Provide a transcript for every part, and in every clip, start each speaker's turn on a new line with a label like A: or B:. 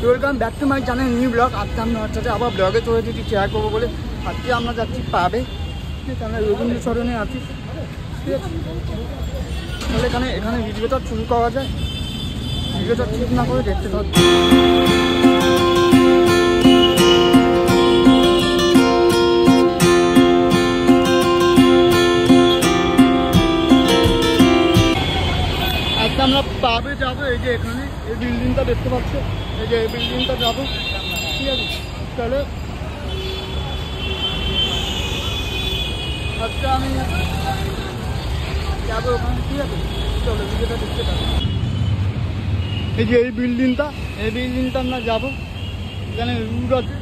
A: Welcome back to my channel new blog. আজকে আমরা সাথে আবার ব্লগে চলে এসেছি শেয়ার করবো বলে। আজকে আমরা যাচ্ছি পাবে, ঠিক আছে? আমরা রবীন্দ্র সরণে আছি, ঠিক আছে? তাহলে এখানে ভিডিওটা শুরু করা যায়। ভিডিওটা ঠিক না করে দেখতে থাকছি। আমরা পাবে যাবো, এই যে এখানে এই বিল্ডিংটা দেখতে পাচ্ছ, এই যে এই বিল্ডিংটা যাবো, ঠিক আছে? তাহলে আজকে আমি যাবো ওখানে, ঠিক আছে? চলো ভিডিওটা দেখতে পাবো। এই যে এই বিল্ডিংটা আমরা যাবো, এখানে রুট আছে।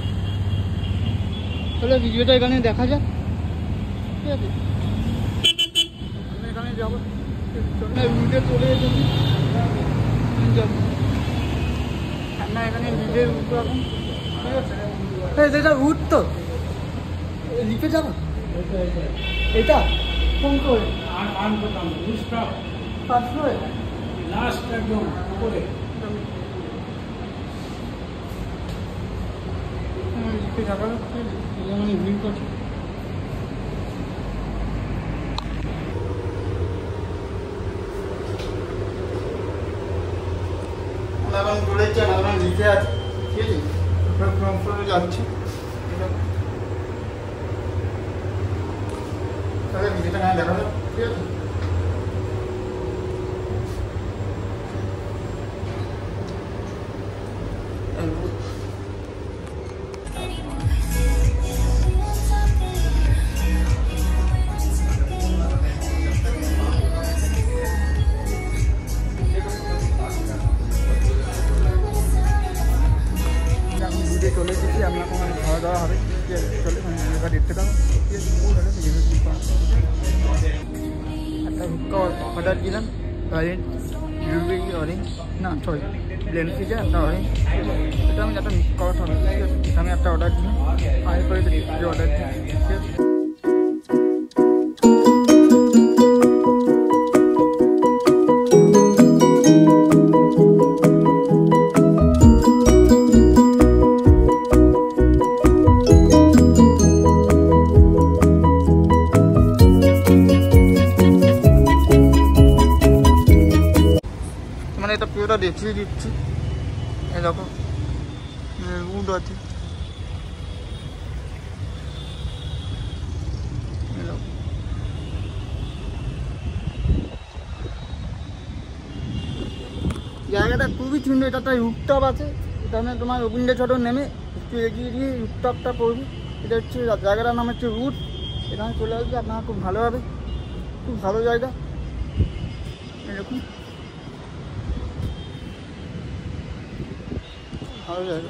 A: তাহলে ভিডিওটা এখানে দেখা যাক, ঠিক আছে? এখানে যাবো, রুটে চলে এসেছি, যাবো আমরা এখানে রুটের রুট এখন, ঠিক আছে? এটা রুট তো লিখে যাবো, এটা কোন করে লাস্ট একদম করে লিখে যাবো, মানে ভিড় করছে। এখন বলেছে এখন লিখে আছে, ঠিক আছে? যাচ্ছে, তাহলে ভিডিওটা দেখা যাক, ঠিক আছে? চলে এসেছি, আমরা ওখানে খাওয়া দাওয়া হবে, ঠিক আছে? চলে ভিডিওটা দেখতে পাবো, ঠিক আছে? একটা হুক্কা অর্ডার দিলাম, অরেঞ্জ ব্লুবেরি অরেঞ্জ না সরি ব্লেন্ড ফিজে একটা অরেঞ্জ, এটা আমি একটা মিক্স করা হবে, ঠিক আছে? আমি একটা অর্ডার দিলাম, আর করে অর্ডার দিই, ঠিক আছে? মানে এটা পুরোটা দেখিয়ে দিচ্ছি, এরকম উড আছে, জায়গাটা খুবই সুন্দর। এটা একটা রুফটপ আছে, এখানে তোমার রবীন্দ্র সরণ নেমে একটু এগিয়ে দিয়ে রুফটপটা পড়বে। এটা হচ্ছে জায়গাটার নাম হচ্ছে রুট। এখানে চলে আসবে আপনারা, খুব ভালো হবে, খুব ভালো জায়গা। এরকম ভালো জায়গা।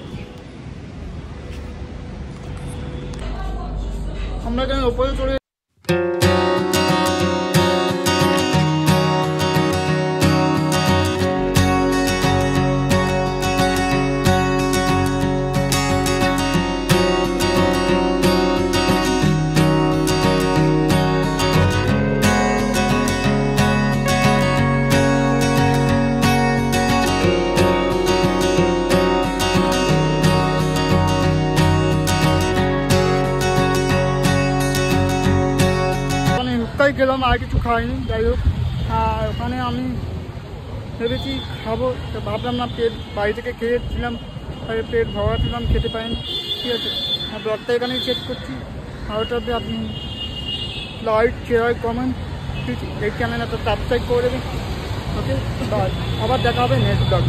A: আমরা এখানে ওপরে চলে গেলাম, আর কিছু খাইনি। যাই হোক, আর ওখানে আমি ভেবেছি খাবো, তো ভাবলাম না, পেট বাড়ি থেকে খেয়েছিলাম, তাই পেট ভরাছিলাম, খেতে পারিনি, ঠিক আছে? আর ব্লগটা এখানেই শেষ করছি। আর ওটাতে আপনি লাইক শেয়ার কমেন্ট, ঠিক আছে? এই চ্যানেলটা সাবস্ক্রাইব করে দেবেন, ওকে? বাই, আবার দেখা হবে নেক্সট ব্লগ।